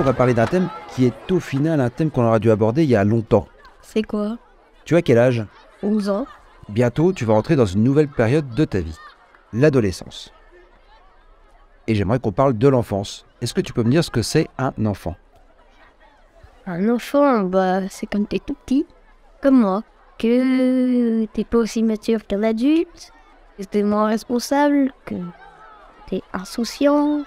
va parler d'un thème qui est au final un thème qu'on aurait dû aborder il y a longtemps. C'est quoi? Tu as quel âge? 11 ans. Bientôt, tu vas entrer dans une nouvelle période de ta vie, l'adolescence. Et j'aimerais qu'on parle de l'enfance. Est-ce que tu peux me dire ce que c'est un enfant? Un enfant, c'est quand t'es tout petit, comme moi, que t'es pas aussi mature qu'un adulte, que t'es moins responsable, que t'es insouciant.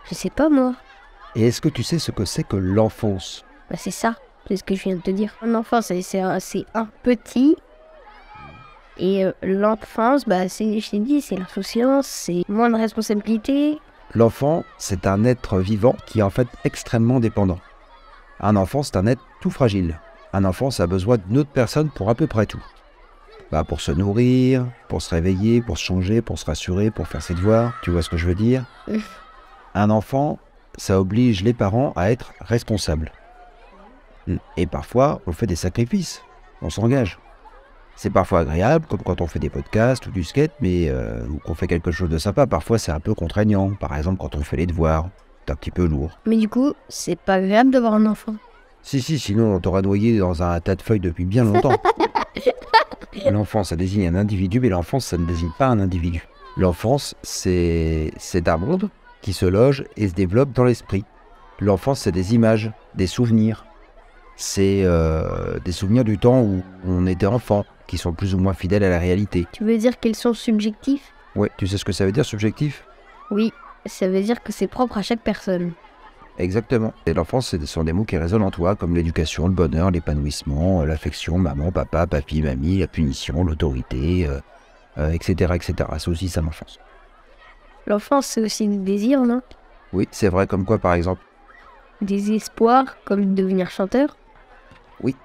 Je sais pas moi. Et est-ce que tu sais ce que c'est que l'enfance? C'est ça, c'est ce que je viens de te dire. Un enfant, c'est un petit. Et l'enfance, je t'ai dit, c'est l'insouciance, c'est moins de responsabilité. L'enfant, c'est un être vivant qui est en fait extrêmement dépendant. Un enfant, c'est un être tout fragile. Un enfant, ça a besoin d'une autre personne pour à peu près tout. Pour se nourrir, pour se réveiller, pour se changer, pour se rassurer, pour faire ses devoirs. Tu vois ce que je veux dire? Un enfant, ça oblige les parents à être responsables. Et parfois, on fait des sacrifices. On s'engage. C'est parfois agréable, comme quand on fait des podcasts ou du skate, ou qu'on fait quelque chose de sympa. Parfois, c'est un peu contraignant. Par exemple, quand on fait les devoirs, c'est un petit peu lourd. Mais du coup, c'est pas agréable d'avoir un enfant. Si, sinon on t'aurait noyé dans un tas de feuilles depuis bien longtemps. L'enfant, ça désigne un individu, mais l'enfance, ça ne désigne pas un individu. L'enfance, c'est un monde qui se loge et se développe dans l'esprit. L'enfance, c'est des images, des souvenirs. C'est des souvenirs du temps où on était enfant, qui sont plus ou moins fidèles à la réalité. Tu veux dire qu'ils sont subjectifs? Oui, tu sais ce que ça veut dire, subjectif? Oui, ça veut dire que c'est propre à chaque personne. Exactement. Et l'enfance, ce sont des mots qui résonnent en toi, comme l'éducation, le bonheur, l'épanouissement, l'affection, maman, papa, papy, mamie, la punition, l'autorité, etc., etc. C'est aussi ça, l'enfance. L'enfance, c'est aussi des désirs, non? Oui, c'est vrai, comme quoi, par exemple? Des espoirs, comme devenir chanteur? Oui.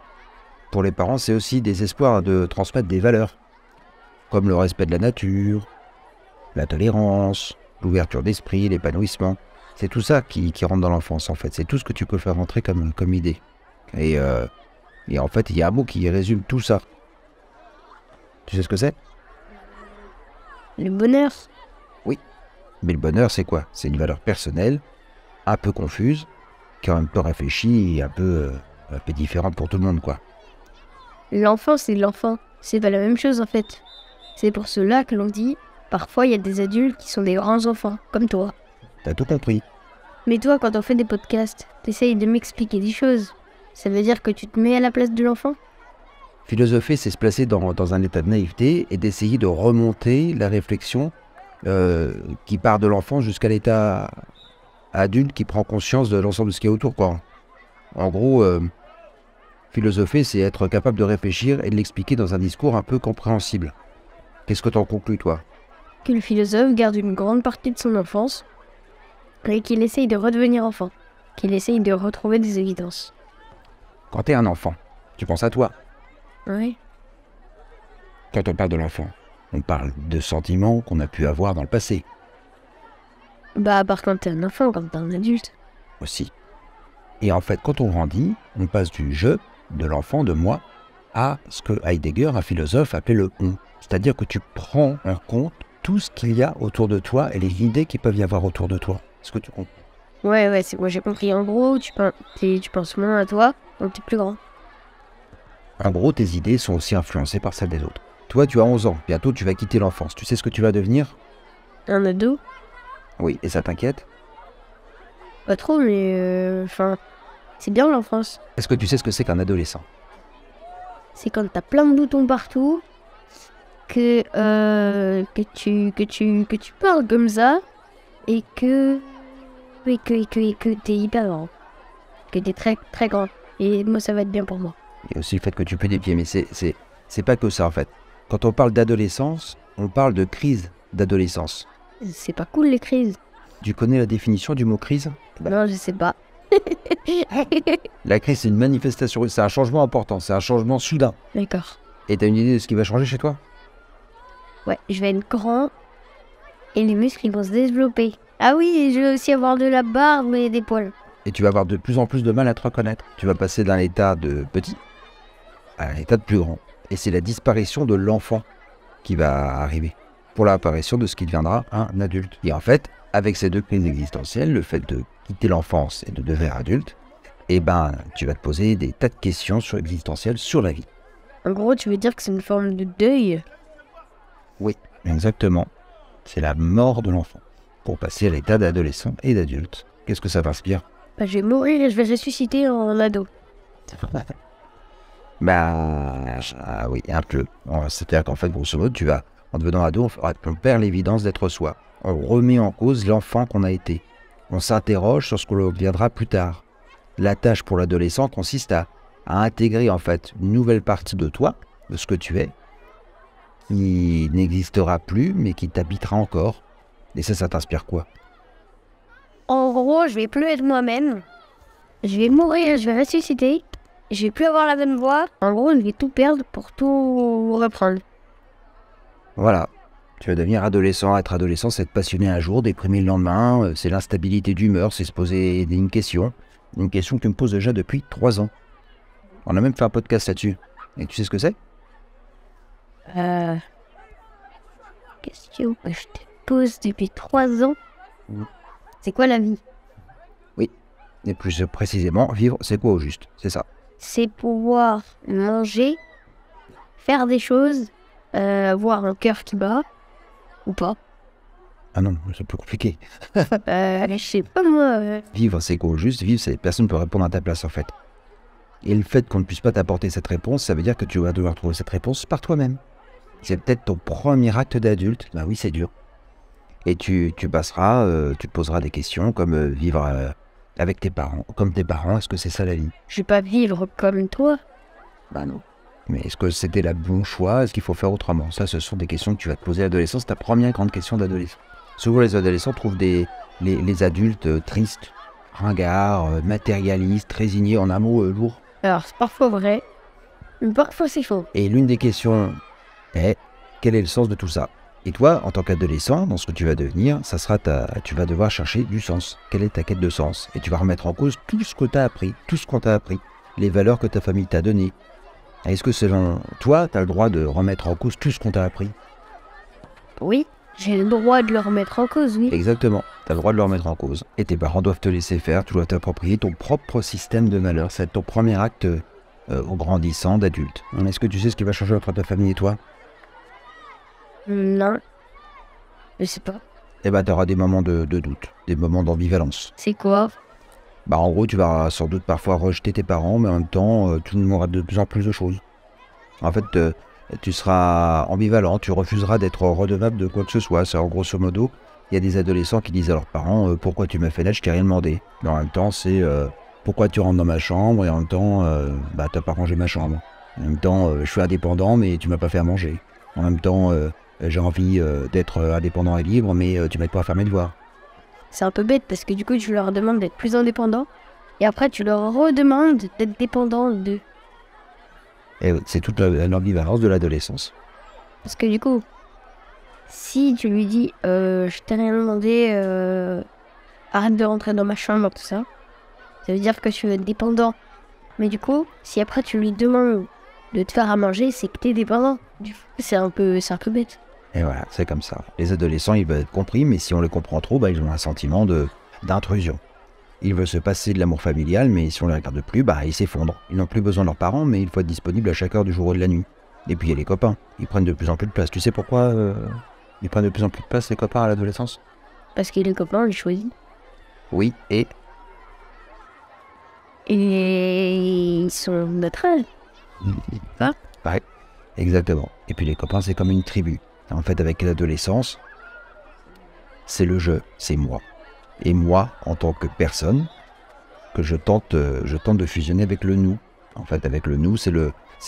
Pour les parents, c'est aussi des espoirs de transmettre des valeurs, comme le respect de la nature, la tolérance, l'ouverture d'esprit, l'épanouissement. C'est tout ça qui rentre dans l'enfance, en fait. C'est tout ce que tu peux faire rentrer comme idée. Et en fait, il y a un mot qui résume tout ça. Tu sais ce que c'est? Le bonheur. Oui. Mais le bonheur, c'est quoi? C'est une valeur personnelle, un peu confuse, qui est un peu réfléchie et un peu différente pour tout le monde, quoi. L'enfant, c'est l'enfant. C'est pas la même chose, en fait. C'est pour cela que l'on dit, parfois, il y a des adultes qui sont des grands enfants, comme toi. T'as tout compris. Mais toi, quand on fait des podcasts, t'essayes de m'expliquer des choses. Ça veut dire que tu te mets à la place de l'enfant? Philosopher, c'est se placer dans un état de naïveté et d'essayer de remonter la réflexion qui part de l'enfant jusqu'à l'état adulte qui prend conscience de l'ensemble de ce qui est autour, quoi. En gros, philosopher, c'est être capable de réfléchir et de l'expliquer dans un discours un peu compréhensible. Qu'est-ce que t'en conclus, toi? Que le philosophe garde une grande partie de son enfance et qu'il essaye de redevenir enfant, qu'il essaye de retrouver des évidences. Quand t'es un enfant, tu penses à toi. Oui. Quand on parle de l'enfant, on parle de sentiments qu'on a pu avoir dans le passé. À part quand t'es un enfant, quand t'es un adulte. Aussi. Et en fait, quand on grandit, on passe du je, de l'enfant, de moi, à ce que Heidegger, un philosophe, appelait le on. C'est-à-dire que tu prends en compte tout ce qu'il y a autour de toi et les idées qui peuvent y avoir autour de toi. Est-ce que tu comprends? Ouais, moi j'ai compris. En gros, tu penses moins à toi quand t'es plus grand. En gros, tes idées sont aussi influencées par celles des autres. Toi, tu as 11 ans. Bientôt, tu vas quitter l'enfance. Tu sais ce que tu vas devenir? Un ado? Oui, et ça t'inquiète? Pas trop, mais c'est bien l'enfance. Est-ce que tu sais ce que c'est qu'un adolescent? C'est quand t'as plein de boutons partout, que tu parles comme ça, et que t'es hyper grand. Que t'es très très grand. Et moi, ça va être bien pour moi. Il y a aussi le fait que tu peux des pieds, mais c'est pas que ça, en fait. Quand on parle d'adolescence, on parle de crise d'adolescence. C'est pas cool, les crises. Tu connais la définition du mot crise? Non, je sais pas. La crise, c'est une manifestation, c'est un changement important, c'est un changement soudain. D'accord. Et t'as une idée de ce qui va changer chez toi? Ouais, je vais être grand et les muscles ils vont se développer. Ah oui, et je vais aussi avoir de la barbe et des poils. Et tu vas avoir de plus en plus de mal à te reconnaître. Tu vas passer d'un état de petit à un état de plus grand. Et c'est la disparition de l'enfant qui va arriver pour l'apparition de ce qui deviendra un adulte. Et en fait, avec ces deux crises existentielles, le fait de quitter l'enfance et de devenir adulte, eh ben, tu vas te poser des tas de questions existentielles sur la vie. En gros, tu veux dire que c'est une forme de deuil? Oui, exactement. C'est la mort de l'enfant pour passer à l'état d'adolescent et d'adulte. Qu'est-ce que ça t'inspire? Bah, je vais mourir et je vais ressusciter en ado. Oui, un peu. C'est-à-dire qu'en fait, grosso modo, en devenant ado, on perd l'évidence d'être soi. On remet en cause l'enfant qu'on a été. On s'interroge sur ce qu'on deviendra plus tard. La tâche pour l'adolescent consiste à intégrer en fait une nouvelle partie de toi, de ce que tu es, qui n'existera plus, mais qui t'habitera encore. Et ça t'inspire quoi? En gros, je vais plus être moi-même. Je vais mourir, je vais ressusciter. Je vais plus avoir la même voix. En gros, je vais tout perdre pour tout reprendre. Voilà. Tu vas devenir adolescent. Être adolescent, c'est être passionné un jour, déprimé le lendemain. C'est l'instabilité d'humeur, c'est se poser une question. Une question que tu me poses déjà depuis 3 ans. On a même fait un podcast là-dessus. Et tu sais ce que c'est? Question que je te pose depuis 3 ans. C'est quoi la vie? Oui. Et plus précisément, vivre, c'est quoi au juste? C'est ça. C'est pouvoir manger, faire des choses, avoir un cœur qui bat, ou pas. Ah non, c'est plus compliqué. Je sais pas moi. Vivre, c'est quoi au juste? Vivre, c'est personne ne peut répondre à ta place en fait. Et le fait qu'on ne puisse pas t'apporter cette réponse, ça veut dire que tu vas devoir trouver cette réponse par toi-même. C'est peut-être ton premier acte d'adulte. Ben oui, c'est dur. Et tu passeras, tu te poseras des questions comme vivre avec tes parents. Comme tes parents, est-ce que c'est ça la vie? Je vais pas vivre comme toi. Bah non. Mais est-ce que c'était le bon choix? Est-ce qu'il faut faire autrement? Ça, ce sont des questions que tu vas te poser à l'adolescence. C'est ta première grande question d'adolescent. Souvent, les adolescents trouvent les adultes tristes, ringards, matérialistes, résignés, en un mot lourd. Alors, c'est parfois vrai, mais parfois c'est faux. Et l'une des questions est, quel est le sens de tout ça? Et toi, en tant qu'adolescent, dans ce que tu vas devenir, tu vas devoir chercher du sens. Quelle est ta quête de sens? Et tu vas remettre en cause tout ce que tu as appris, tout ce qu'on t'a appris, les valeurs que ta famille t'a données. Est-ce que selon toi, tu as le droit de remettre en cause tout ce qu'on t'a appris? Oui, j'ai le droit de le remettre en cause, oui. Exactement, tu as le droit de le remettre en cause. Et tes parents doivent te laisser faire, tu dois t'approprier ton propre système de valeurs. C'est ton premier acte au grandissant d'adulte. Est-ce que tu sais ce qui va changer entre ta famille et toi? Non, je sais pas. Eh ben, tu auras des moments de doute, des moments d'ambivalence. C'est quoi? Bah, en gros, tu vas sans doute parfois rejeter tes parents, mais en même temps, tu auras de plus en plus de choses. En fait, tu seras ambivalent, tu refuseras d'être redevable de quoi que ce soit. C'est en grosso modo, il y a des adolescents qui disent à leurs parents pourquoi tu m'as fait naître, je t'ai rien demandé. Mais en même temps, c'est pourquoi tu rentres dans ma chambre, et en même temps, t'as pas rangé ma chambre. En même temps, je suis indépendant, mais tu m'as pas fait à manger. En même temps, j'ai envie d'être indépendant et libre, mais tu m'aides pas à faire mes devoirs. C'est un peu bête parce que du coup, tu leur demandes d'être plus indépendant et après, tu leur redemandes d'être dépendant d'eux. Et c'est toute l'ambivalence de l'adolescence. Parce que du coup, si tu lui dis je t'ai rien demandé, arrête de rentrer dans ma chambre, tout ça, ça veut dire que tu veux être dépendant. Mais du coup, si après tu lui demandes de te faire à manger, c'est que t'es dépendant. Du coup, c'est un peu bête. Et voilà, c'est comme ça. Les adolescents, ils veulent être compris, mais si on les comprend trop, ils ont un sentiment d'intrusion. Ils veulent se passer de l'amour familial, mais si on les regarde plus, ils s'effondrent. Ils n'ont plus besoin de leurs parents, mais il faut être disponible à chaque heure du jour ou de la nuit. Et puis il y a les copains. Ils prennent de plus en plus de place. Tu sais pourquoi ils prennent de plus en plus de place, les copains, à l'adolescence? Parce que les copains, on les choisit. Oui, et ils sont notre âge. Hein? Ouais, exactement. Et puis les copains, c'est comme une tribu. En fait, avec l'adolescence, c'est le jeu, c'est moi. Et moi, en tant que personne, que je tente de fusionner avec le nous. En fait, avec le nous, c'est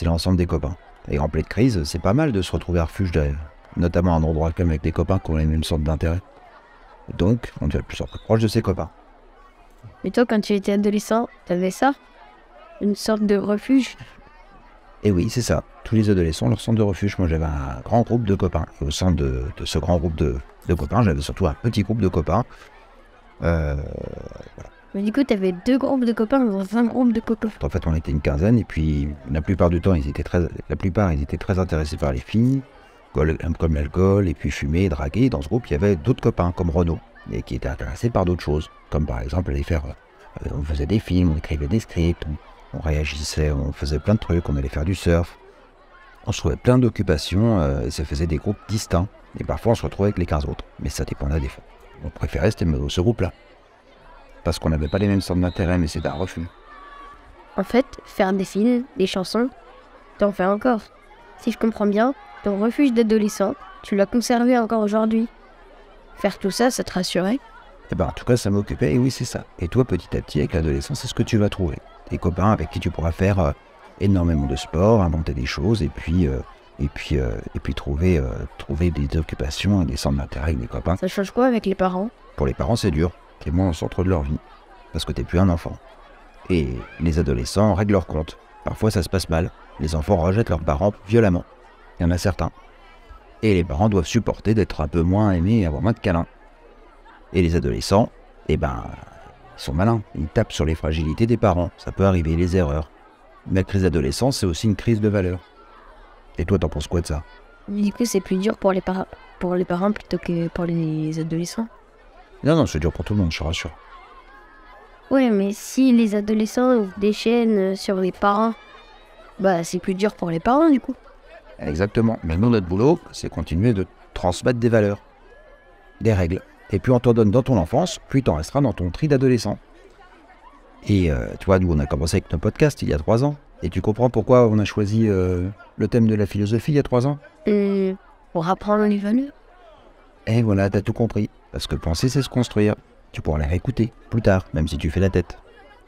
l'ensemble des copains. Et en pleine crise, c'est pas mal de se retrouver à refuge, notamment à un endroit calme avec des copains qui ont les mêmes sortes d'intérêts. Donc, on devient de plus en plus proche de ses copains. Mais toi, quand tu étais adolescent, t'avais ça? Une sorte de refuge? Et oui, c'est ça. Tous les adolescents ont leur centre de refuge. Moi, j'avais un grand groupe de copains. Et au sein de ce grand groupe de copains, j'avais surtout un petit groupe de copains. Voilà. Mais du coup, t'avais 2 groupes de copains dans un groupe de copains. En fait, on était une quinzaine. Et puis, la plupart du temps, ils étaient très intéressés par les filles, comme l'alcool, et puis fumer, draguer. Dans ce groupe, il y avait d'autres copains, comme Renaud. et qui étaient intéressés par d'autres choses, comme par exemple aller faire, on faisait des films, on écrivait des scripts, on réagissait, on faisait plein de trucs, on allait faire du surf. On se trouvait plein d'occupations et ça faisait des groupes distincts. Et parfois on se retrouvait avec les 15 autres, mais ça dépendait des fois. On préférait ce groupe-là, parce qu'on n'avait pas les mêmes centres d'intérêt, mais c'était un refus. En fait, faire des films, des chansons, t'en fais encore. Si je comprends bien, ton refuge d'adolescent, tu l'as conservé encore aujourd'hui. Faire tout ça, ça te rassurait? Et ben en tout cas ça m'occupait, et oui c'est ça. Et toi petit à petit avec l'adolescence, c'est ce que tu vas trouver. Des copains avec qui tu pourras faire énormément de sport, inventer des choses, et puis trouver des occupations et des centres d'intérêt avec des copains. Ça change quoi avec les parents? Pour les parents c'est dur, t'es moins au centre de leur vie, parce que t'es plus un enfant. Et les adolescents règlent leur compte. Parfois ça se passe mal, les enfants rejettent leurs parents violemment. Il y en a certains. Et les parents doivent supporter d'être un peu moins aimés et avoir moins de câlins. Et les adolescents, ils sont malins, ils tapent sur les fragilités des parents, ça peut arriver, les erreurs. Mais la crise d'adolescence, c'est aussi une crise de valeurs. Et toi, t'en penses quoi de ça? Du coup, c'est plus dur pour les parents plutôt que pour les adolescents. Non, c'est dur pour tout le monde, je te rassure. Ouais, mais si les adolescents ils déchaînent sur les parents, bah c'est plus dur pour les parents du coup. Exactement. Mais nous, notre boulot, c'est continuer de transmettre des valeurs, des règles. Et plus on t'en donne dans ton enfance, plus t'en resteras dans ton tri d'adolescent. Et tu vois, nous, on a commencé avec nos podcasts il y a 3 ans. Et tu comprends pourquoi on a choisi le thème de la philosophie il y a 3 ans? Pour apprendre les valeurs. Et voilà, t'as tout compris. Parce que penser, c'est se construire. Tu pourras les réécouter plus tard, même si tu fais la tête.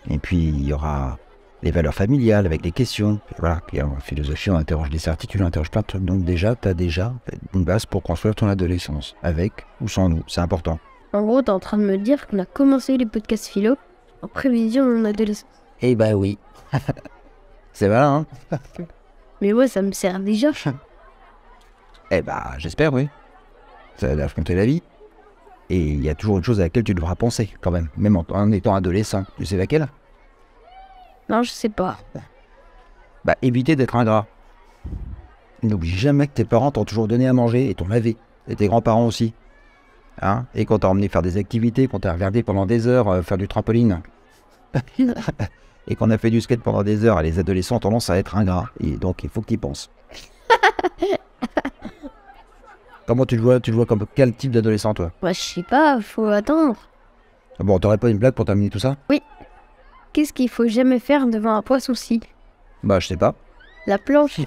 Et puis, il y aura les valeurs familiales avec des questions. Et voilà, puis en philosophie, on interroge des certitudes, on interroge plein de trucs. Donc déjà, t'as déjà une base pour construire ton adolescence. Avec ou sans nous, c'est important. En gros, t'es en train de me dire qu'on a commencé les podcasts philo en prévision de mon adolescence. Eh bah oui. C'est malin, hein? Mais ouais, ça me sert déjà. Eh bah, j'espère, oui. Ça va affronter la vie. Et il y a toujours une chose à laquelle tu devras penser, quand même. Même en étant adolescent. Tu sais laquelle? Non, je sais pas. Bah, éviter d'être ingrat. N'oublie jamais que tes parents t'ont toujours donné à manger et t'ont lavé. Et tes grands-parents aussi. Hein? Et qu'on t'a emmené faire des activités, qu'on t'a regardé pendant des heures faire du trampoline. Et qu'on a fait du skate pendant des heures. Et les adolescents ont tendance à être ingrats. Et donc, il faut que tu y penses. Comment tu le vois comme quel type d'adolescent, toi? Bah, je sais pas, faut attendre. Bon, t'aurais pas une blague pour terminer tout ça? Oui. Qu'est-ce qu'il faut jamais faire devant un poisson-ci? Bah, je sais pas. La planche.